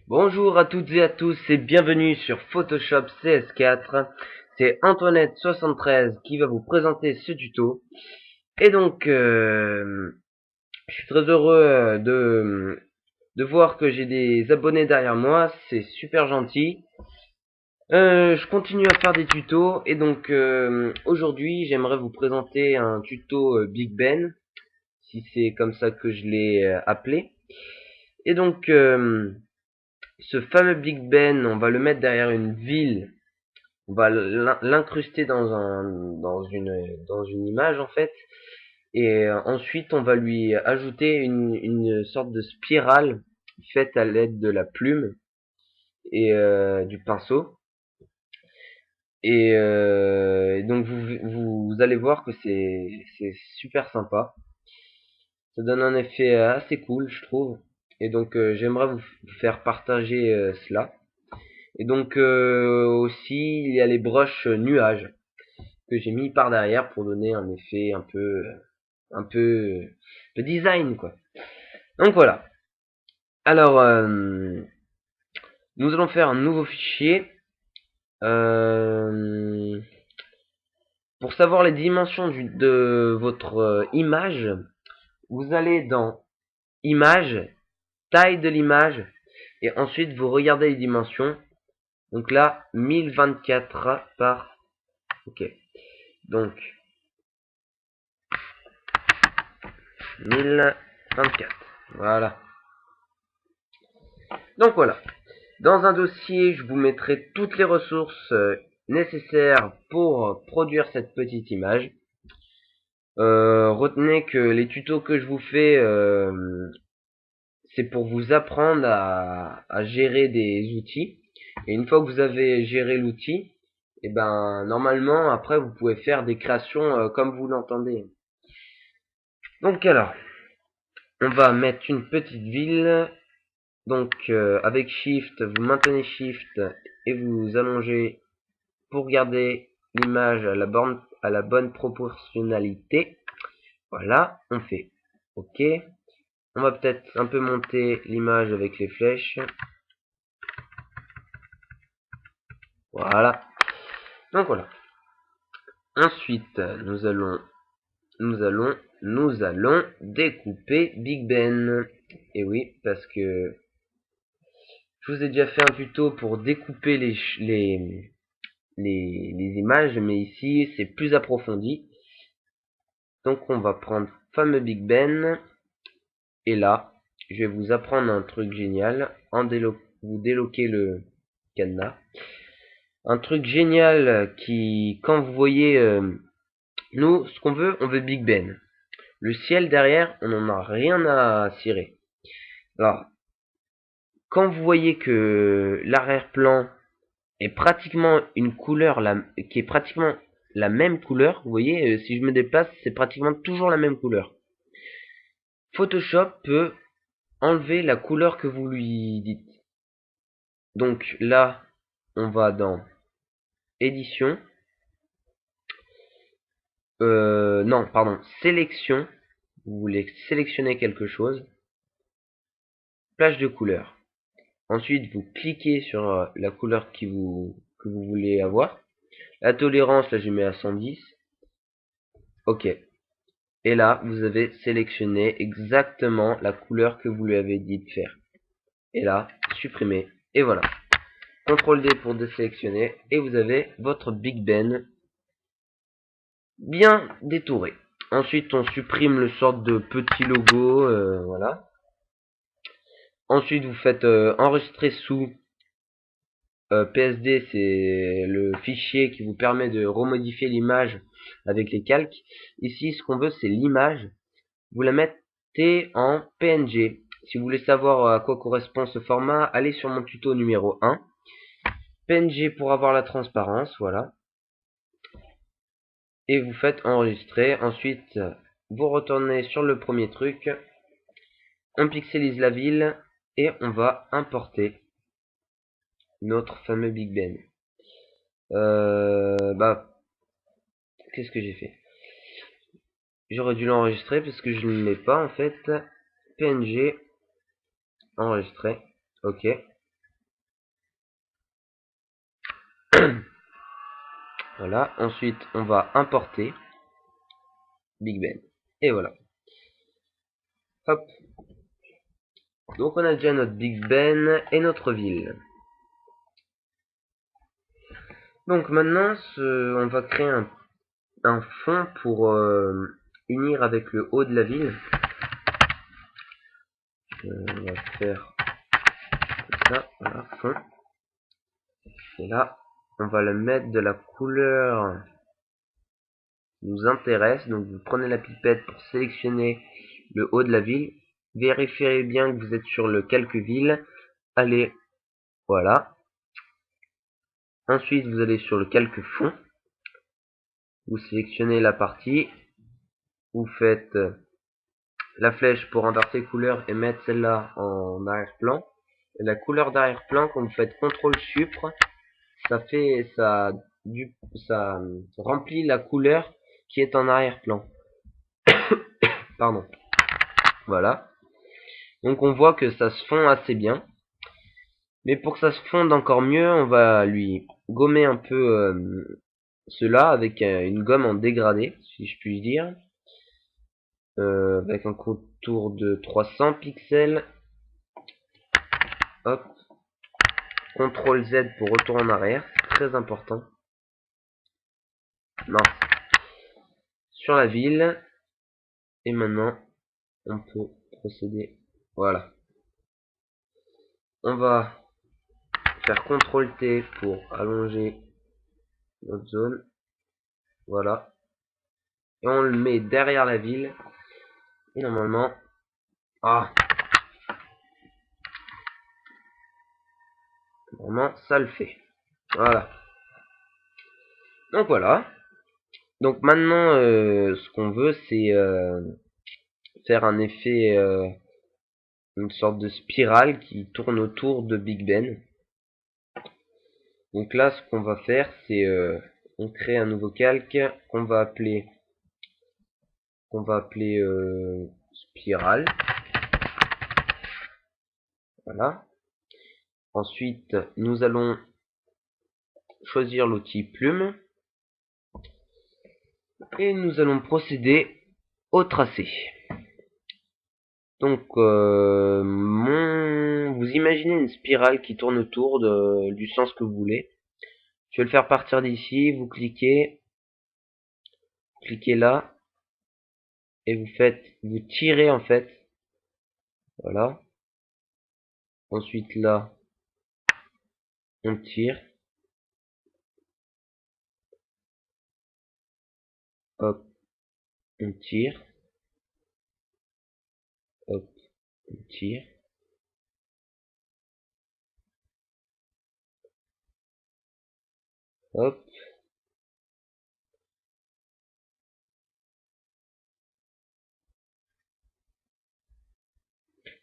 Bonjour à toutes et à tous et bienvenue sur Photoshop CS4. C'est Antoinette73 qui va vous présenter ce tuto. Et donc, je suis très heureux de voir que j'ai des abonnés derrière moi. C'est super gentil. Je continue à faire des tutos et donc aujourd'hui j'aimerais vous présenter un tuto Big Ben, si c'est comme ça que je l'ai appelé. Et donc ce fameux Big Ben, on va le mettre derrière une ville. On va l'incruster dans une image en fait. Et ensuite, on va lui ajouter une sorte de spirale faite à l'aide de la plume et du pinceau. Et donc vous allez voir que c'est super sympa. Ça donne un effet assez cool, je trouve. Et donc j'aimerais vous faire partager cela. Et donc aussi il y a les brushes nuages que j'ai mis par derrière pour donner un effet un peu, de design quoi. Donc voilà. Alors nous allons faire un nouveau fichier. Euh, pour savoir les dimensions de votre image, vous allez dans Image, taille de l'image, et ensuite vous regardez les dimensions. Donc là, 1024 par... Ok. Donc, 1024. Voilà. Donc voilà. Dans un dossier, je vous mettrai toutes les ressources nécessaires pour produire cette petite image. Retenez que les tutos que je vous fais, c'est pour vous apprendre à gérer des outils. Et une fois que vous avez géré l'outil, et ben normalement après vous pouvez faire des créations comme vous l'entendez. Donc alors, on va mettre une petite ville. Donc avec Shift, vous maintenez Shift et vous allongez pour garder l'image à la bonne proportionnalité. Voilà, on fait OK. On va peut-être un peu monter l'image avec les flèches. Voilà. Donc voilà. Ensuite, nous allons découper Big Ben. Et oui, parce que je vous ai déjà fait un tuto pour découper les images, mais ici c'est plus approfondi. Donc on va prendre fameux Big Ben, et là, je vais vous apprendre un truc génial. Vous déloquez le cadenas. Un truc génial qui, quand vous voyez, nous, ce qu'on veut, on veut Big Ben. Le ciel derrière, on n'en a rien à cirer. Alors, quand vous voyez que l'arrière-plan est pratiquement une couleur, qui est pratiquement la même couleur, vous voyez, si je me déplace, c'est pratiquement toujours la même couleur. Photoshop peut enlever la couleur que vous lui dites. Donc là, on va dans Édition. Non, pardon, Sélection. Vous voulez sélectionner quelque chose. Plage de couleurs. Ensuite, vous cliquez sur la couleur que vous voulez avoir. La tolérance, là, je mets à 110. OK. Et là, vous avez sélectionné exactement la couleur que vous lui avez dit de faire. Et là, supprimer. Et voilà. CTRL D pour désélectionner. Et vous avez votre Big Ben bien détouré. Ensuite, on supprime le sort de petit logo. Voilà. Ensuite, vous faites enregistrer sous. PSD, c'est le fichier qui vous permet de remodifier l'image avec les calques. Ici, ce qu'on veut, c'est l'image. Vous la mettez en PNG. Si vous voulez savoir à quoi correspond ce format, allez sur mon tuto numéro 1. PNG pour avoir la transparence, voilà. Et vous faites enregistrer. Ensuite, vous retournez sur le premier truc. On pixelise la ville et on va importer notre fameux Big Ben. Qu'est-ce que j'ai fait? J'aurais dû l'enregistrer parce que je ne l'ai pas en fait. PNG, enregistré. OK. Voilà, ensuite on va importer Big Ben. Et voilà. Hop. Donc on a déjà notre Big Ben et notre ville. Donc maintenant, on va créer un fond pour unir avec le haut de la ville. On va faire comme ça, voilà, fond. Et là, on va le mettre de la couleur qui nous intéresse. Donc vous prenez la pipette pour sélectionner le haut de la ville. Vérifiez bien que vous êtes sur le calque ville. Allez, voilà. Ensuite, vous allez sur le calque fond. Vous sélectionnez la partie. Vous faites la flèche pour inverser couleur et mettre celle-là en arrière-plan. Et la couleur d'arrière-plan, quand vous faites CTRL Supr, ça remplit la couleur qui est en arrière-plan. Pardon. Voilà. Donc on voit que ça se fond assez bien. Mais pour que ça se fonde encore mieux, on va lui gommer un peu cela avec une gomme en dégradé, si je puis dire. Avec un contour de 300 pixels. Hop. CTRL Z pour retour en arrière, c'est très important. Non. Sur la ville. Et maintenant, on peut procéder. Voilà. On va faire CTRL T pour allonger notre zone. Voilà. Et on le met derrière la ville. Et normalement... Ah, normalement, ça le fait. Voilà. Donc voilà. Donc maintenant, ce qu'on veut, c'est faire un effet, une sorte de spirale qui tourne autour de Big Ben. Donc là, ce qu'on va faire, c'est on crée un nouveau calque qu'on va appeler spirale. Voilà. Ensuite, nous allons choisir l'outil plume et nous allons procéder au tracé. Donc, vous imaginez une spirale qui tourne autour du sens que vous voulez. Je vais le faire partir d'ici. Vous cliquez là et vous tirez en fait. Voilà. Ensuite là, on tire. Hop, on tire. Hop, on tire. Hop.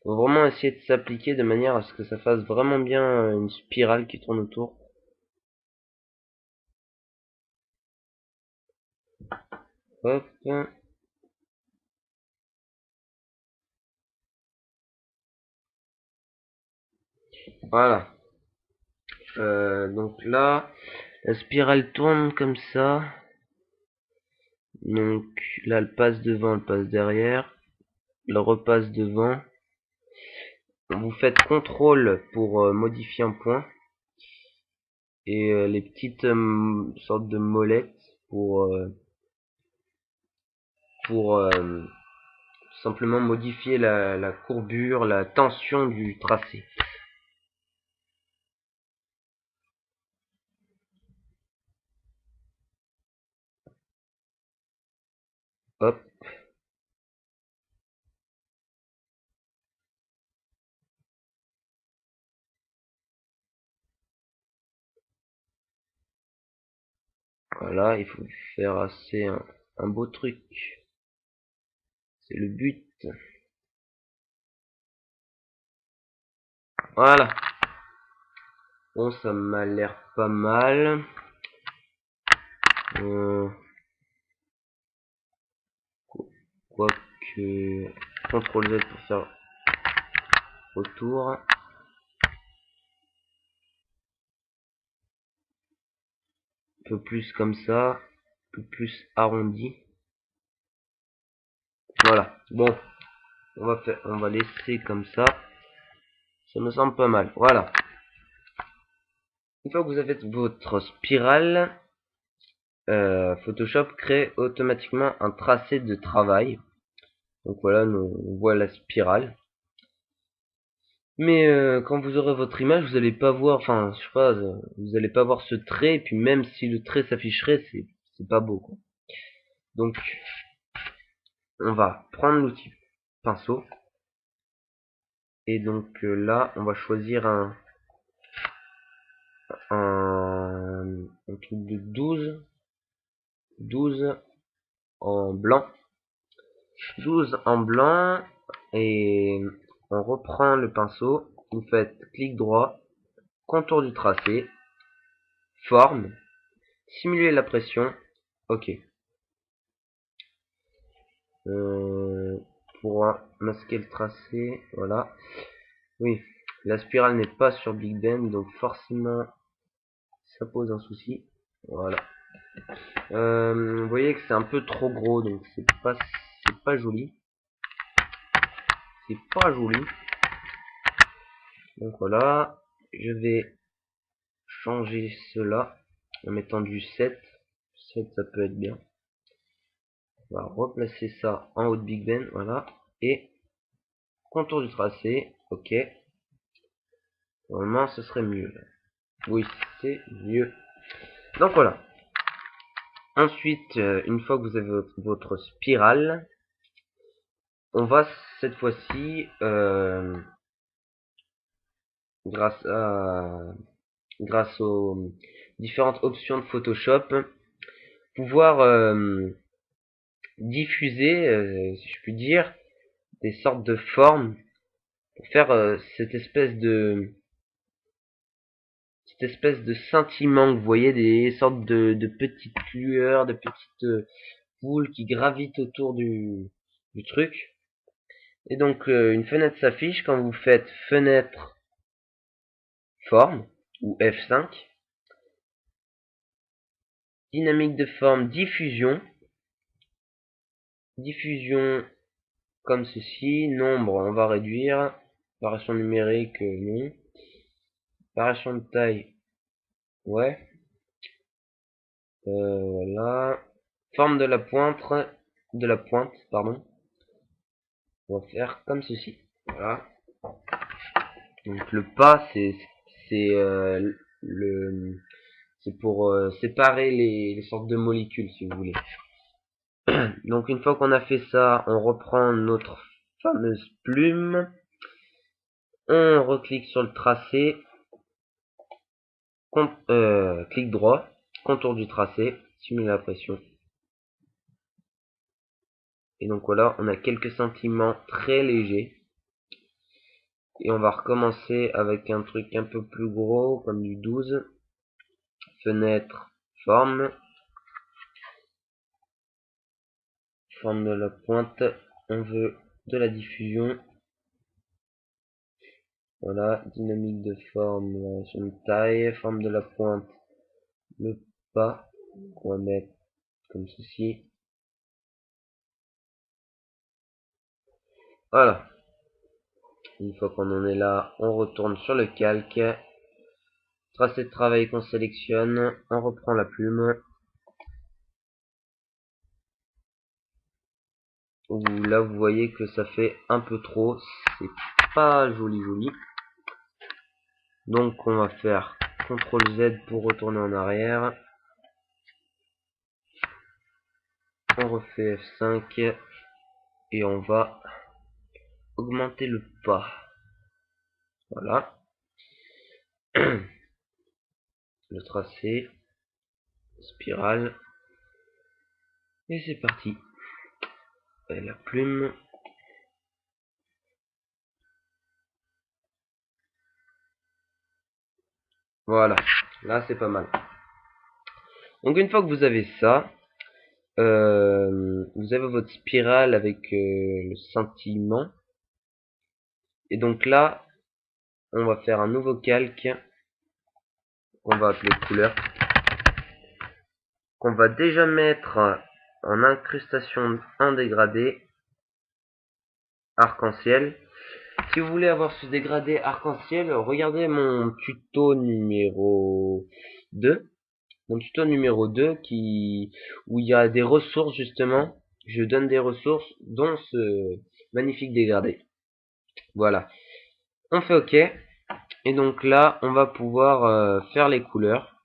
Faut vraiment essayer de s'appliquer de manière à ce que ça fasse vraiment bien une spirale qui tourne autour. Hop. Voilà. Donc là, la spirale tourne comme ça. Donc là, elle passe devant, elle passe derrière. Elle repasse devant. Vous faites CTRL pour modifier un point. Et les petites sortes de molettes pour simplement modifier la courbure, la tension du tracé. Hop. Voilà, il faut faire assez un beau truc. C'est le but. Voilà. Bon, ça m'a l'air pas mal. Quoique... CTRL Z pour faire autour. peu plus comme ça, un peu plus arrondi. Voilà. Bon, on va laisser comme ça. Ça me semble pas mal. Voilà. Une fois que vous avez votre spirale, Photoshop crée automatiquement un tracé de travail. Donc voilà, on voit la spirale. Mais quand vous aurez votre image, vous allez pas voir, enfin, je sais pas, vous allez pas voir ce trait. Et puis même si le trait s'afficherait, c'est pas beau, quoi. Donc, on va prendre l'outil pinceau. Et donc là, on va choisir un truc de 12 en blanc. 12 en blanc. Et on reprend le pinceau. Vous faites clic droit, contour du tracé, forme, simuler la pression. Ok. Pour masquer le tracé, voilà. Oui, la spirale n'est pas sur Big Ben, donc forcément ça pose un souci. Voilà. Vous voyez que c'est un peu trop gros, donc c'est pas joli. C'est pas joli. Donc voilà, je vais changer cela en mettant du 7. 7 ça peut être bien. On va replacer ça en haut de Big Ben, voilà. Et contour du tracé, ok. Normalement ce serait mieux. Oui, c'est mieux. Donc voilà. Ensuite, une fois que vous avez votre spirale, on va cette fois-ci, grâce aux différentes options de Photoshop, pouvoir diffuser, si je puis dire, des sortes de formes pour faire cette espèce de scintillement que vous voyez, des sortes de petites lueurs, de petites boules qui gravitent autour du truc. Et donc une fenêtre s'affiche quand vous faites fenêtre forme ou F5, dynamique de forme, diffusion comme ceci, nombre on va réduire, variation numérique non, variation de taille ouais, voilà, forme de la pointe pardon, on va faire comme ceci, voilà. Donc le pas c'est le c'est pour séparer les sortes de molécules si vous voulez. Donc une fois qu'on a fait ça, on reprend notre fameuse plume, on reclique sur le tracé, clic droit, contour du tracé, simuler la pression. Et donc voilà, on a quelques sentiments très légers. Et on va recommencer avec un truc un peu plus gros, comme du 12. Fenêtre, forme de la pointe, on veut de la diffusion. Voilà, dynamique de forme, variation de taille, forme de la pointe, le pas, on va mettre comme ceci. Voilà. Une fois qu'on en est là, on retourne sur le calque. Tracé de travail qu'on sélectionne, on reprend la plume. Là vous voyez que ça fait un peu trop, c'est pas joli. Donc on va faire CTRL Z pour retourner en arrière. On refait F5 et on va augmenter le pas. Voilà. Le tracé, spirale. Et c'est parti. Et la plume. Voilà. Là c'est pas mal. Donc une fois que vous avez ça, vous avez votre spirale avec le scintillement. Et donc là, on va faire un nouveau calque qu'on va appeler couleur. qu'on va déjà mettre en incrustation un dégradé arc-en-ciel. Si vous voulez avoir ce dégradé arc-en-ciel, regardez mon tuto numéro 2. Mon tuto numéro 2 où il y a des ressources justement. Je donne des ressources dont ce magnifique dégradé. Voilà. On fait OK. Et donc là, on va pouvoir faire les couleurs.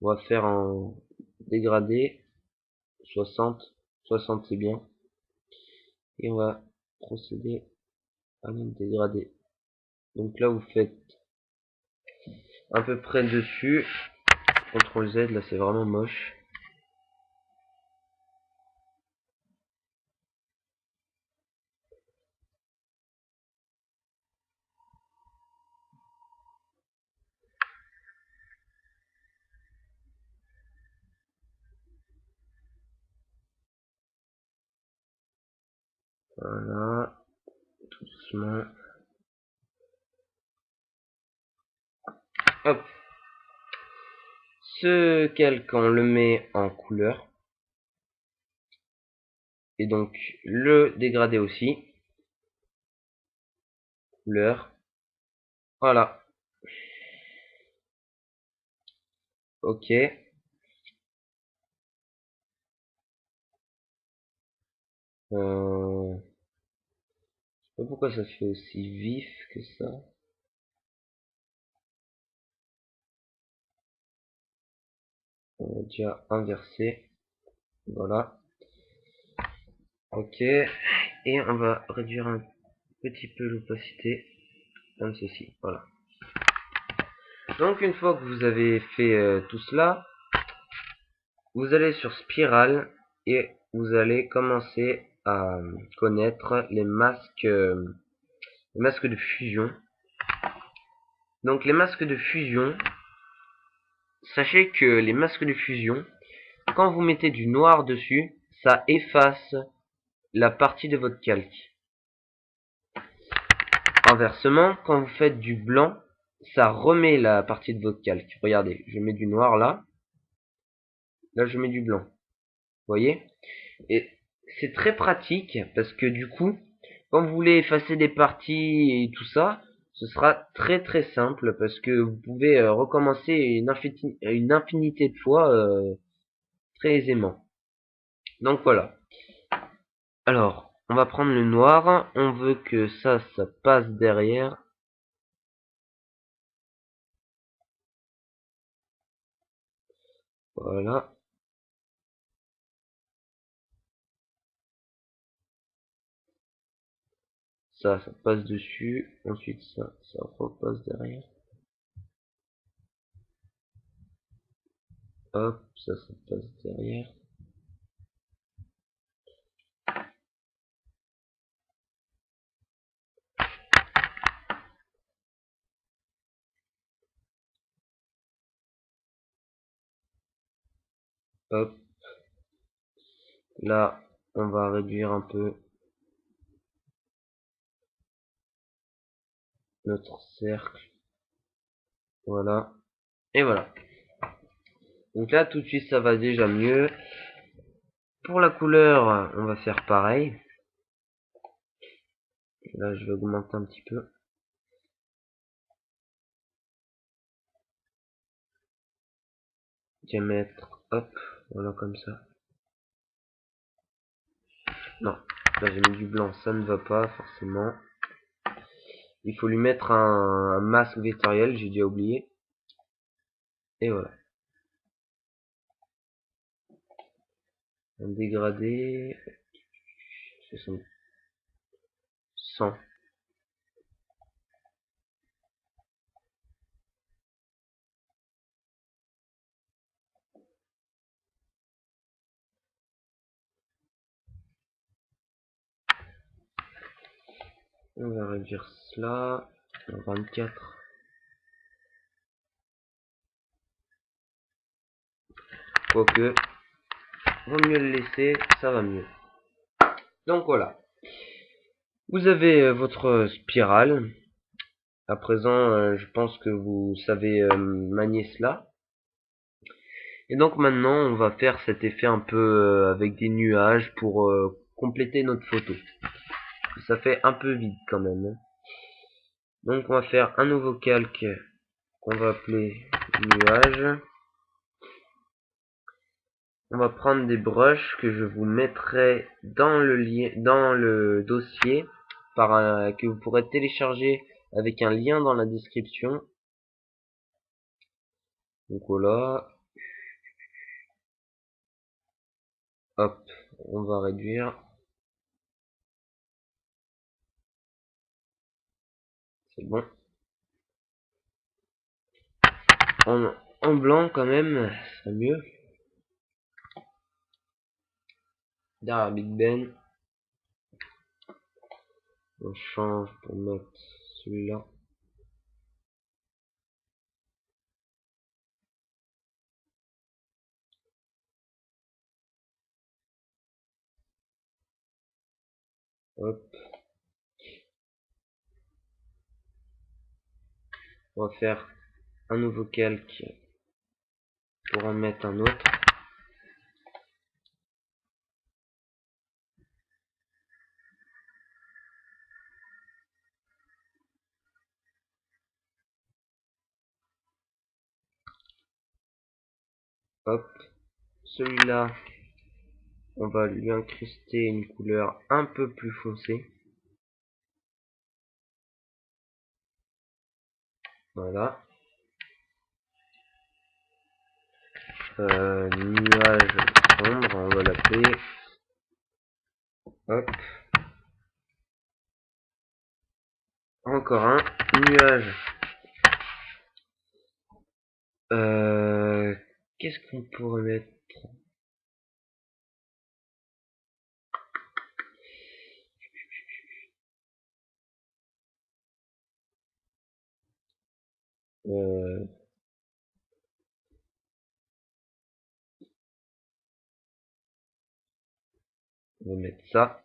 On va faire en dégradé 60. 60 c'est bien. Et on va procéder à le dégradé. Donc là, vous faites à peu près dessus. CTRL Z, là c'est vraiment moche. Voilà, tout doucement. Hop. Ce calque, on le met en couleur. Et donc, le dégradé aussi. Couleur. Voilà. OK. Je sais pas pourquoi ça fait aussi vif que ça. On va déjà inverser. Voilà. OK. Et on va réduire un petit peu l'opacité. Comme ceci. Voilà. Donc une fois que vous avez fait tout cela, vous allez sur Spirale et vous allez commencer à connaître les masques de fusion. Donc les masques de fusion, sachez que les masques de fusion, quand vous mettez du noir dessus, ça efface la partie de votre calque. Inversement, quand vous faites du blanc, ça remet la partie de votre calque. Regardez, je mets du noir là. Là, je mets du blanc. Vous voyez? Et c'est très pratique parce que du coup, quand vous voulez effacer des parties et tout ça, ce sera très très simple parce que vous pouvez recommencer une infinité de fois très aisément. Donc voilà. Alors, on va prendre le noir. On veut que ça passe derrière. Voilà. Ça passe dessus. Ensuite, ça repasse derrière. Hop, ça passe derrière. Hop. Là, on va réduire un peu notre cercle. Voilà. Et voilà. Donc là, tout de suite, ça va déjà mieux. Pour la couleur, on va faire pareil. Là, je vais augmenter un petit peu. Diamètre, hop, voilà comme ça. Non, là j'ai mis du blanc, ça ne va pas forcément. Il faut lui mettre un masque vectoriel, j'ai déjà oublié. Et voilà. Un dégradé. 60. 100. On va réduire cela. 24. Quoique, vaut mieux le laisser, ça va mieux. Donc voilà. Vous avez votre spirale. À présent, je pense que vous savez manier cela. Et donc maintenant, on va faire cet effet un peu avec des nuages pour compléter notre photo. Ça fait un peu vide quand même, hein. Donc on va faire un nouveau calque qu'on va appeler nuage. On va prendre des brushes que je vous mettrai dans le lien, dans le dossier que vous pourrez télécharger avec un lien dans la description. Donc voilà, hop, on va réduire. C'est bon. En blanc quand même, c'est mieux. Derrière Big Ben, on change pour mettre celui-là. Hop, on va faire un nouveau calque pour en mettre un autre. Hop, celui-là, on va lui incruster une couleur un peu plus foncée. Voilà. Nuage sombre, on va l'appeler. Hop. Encore un nuage. Euh, Qu'est-ce qu'on pourrait mettre? Euh, on va mettre ça.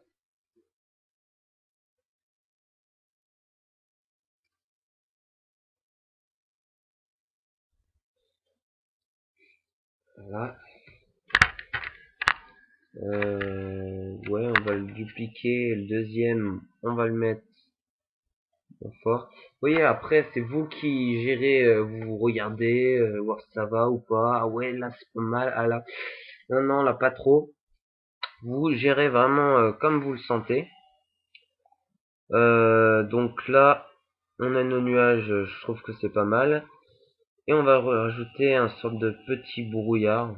Voilà. Ouais, on va le dupliquer. Le deuxième, on va le mettre fort. Vous voyez, après, c'est vous qui gérez, vous regardez, voir si ça va ou pas. Ah ouais, là, c'est pas mal. Ah là, non, non, là, pas trop. Vous gérez vraiment comme vous le sentez. Donc là, on a nos nuages, je trouve que c'est pas mal. Et on va rajouter un sorte de petit brouillard,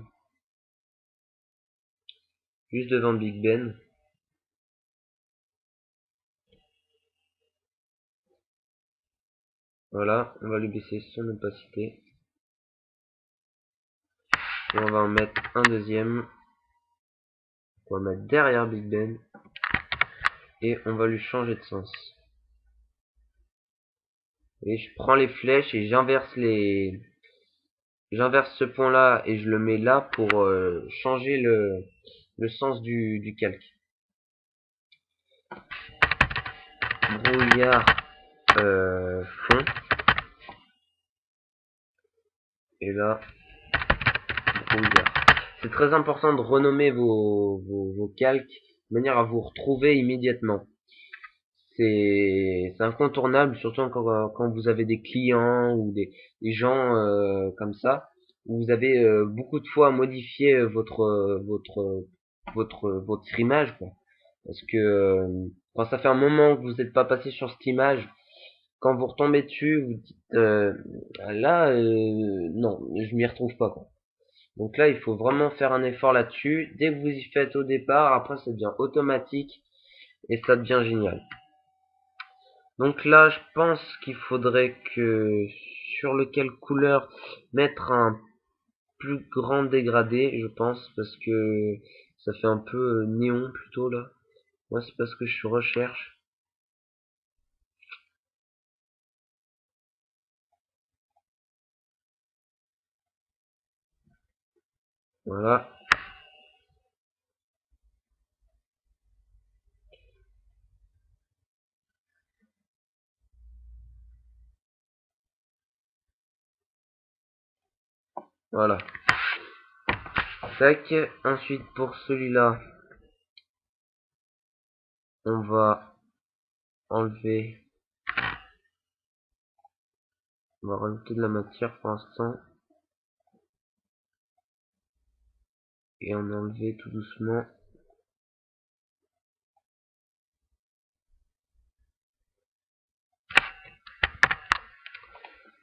juste devant Big Ben. Voilà, on va lui baisser son opacité. Et on va en mettre un deuxième. On va mettre derrière Big Ben. Et on va lui changer de sens. Et je prends les flèches et j'inverse ce point là et je le mets là pour changer le sens du calque. Brouillard fond. Et là, brouillard. C'est très important de renommer vos calques de manière à vous retrouver immédiatement. C'est incontournable, surtout quand vous avez des clients ou des gens comme ça, où vous avez beaucoup de fois à modifier votre image, quoi. Parce que quand ça fait un moment que vous n'êtes pas passé sur cette image, quand vous retombez dessus, vous dites là, non, je m'y retrouve pas, quoi. Donc là, il faut vraiment faire un effort là-dessus. Dès que vous y faites au départ, après ça devient automatique et ça devient génial. Donc là, je pense qu'il faudrait que sur lequel couleur mettre un plus grand dégradé, je pense, parce que ça fait un peu néon plutôt là. Moi, c'est parce que je recherche. Voilà, voilà. Tac. Ensuite, pour celui-là, on va enlever. On va rajouter de la matière pour l'instant. Et on enlever tout doucement.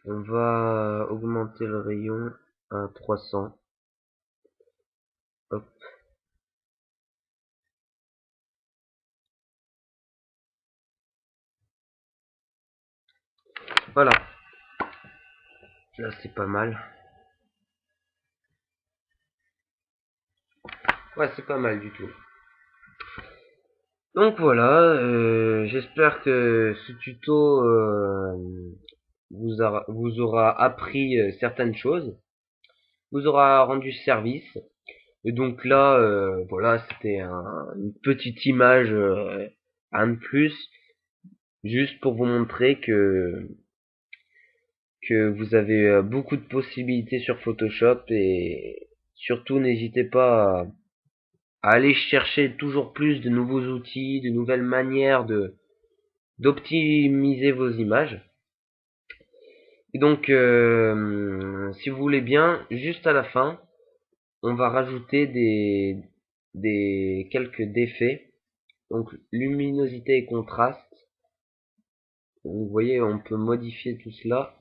On va augmenter le rayon à 300. Hop. Voilà. Là, c'est pas mal. Ouais, c'est pas mal du tout. Donc voilà, j'espère que ce tuto vous aura appris certaines choses, vous aura rendu service. Et donc là, voilà, c'était une petite image, un de plus, juste pour vous montrer que vous avez beaucoup de possibilités sur Photoshop, et surtout n'hésitez pas à aller chercher toujours plus de nouveaux outils, de nouvelles manières d'optimiser vos images. Et donc, si vous voulez bien, juste à la fin, on va rajouter quelques défaits. Donc, luminosité et contraste. Vous voyez, on peut modifier tout cela.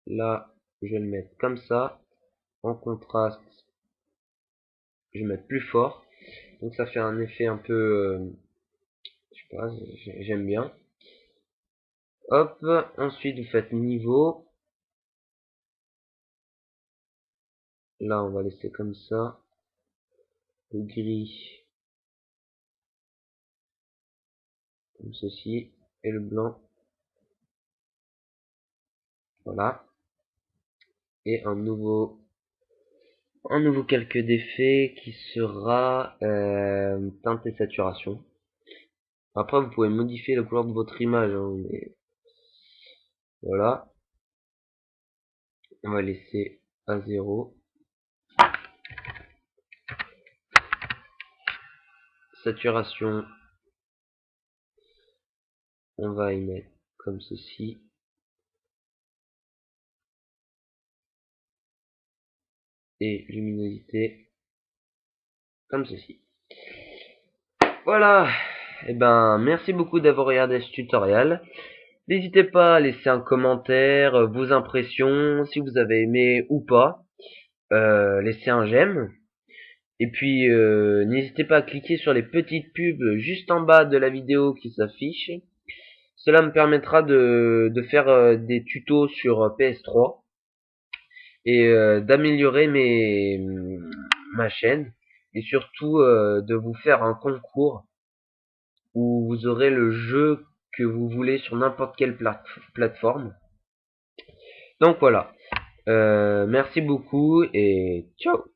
Là, je vais le mettre comme ça. En contraste, je vais mettre plus fort. Donc, ça fait un effet un peu, je sais pas, j'aime bien. Hop, ensuite vous faites niveau. Là, on va laisser comme ça. Le gris, comme ceci. Et le blanc, voilà. Et un nouveau calque d'effet qui sera teinte et saturation. Après, vous pouvez modifier la couleur de votre image, hein, mais voilà. On va laisser à 0. Saturation, on va y mettre comme ceci. Et luminosité, comme ceci. Voilà. Et ben, merci beaucoup d'avoir regardé ce tutoriel. N'hésitez pas à laisser un commentaire, vos impressions, si vous avez aimé ou pas. Laissez un j'aime. Et puis, n'hésitez pas à cliquer sur les petites pubs juste en bas de la vidéo qui s'affichent. Cela me permettra de faire des tutos sur PS3 et d'améliorer ma chaîne, et surtout de vous faire un concours où vous aurez le jeu que vous voulez sur n'importe quelle plateforme. Donc voilà, merci beaucoup et ciao.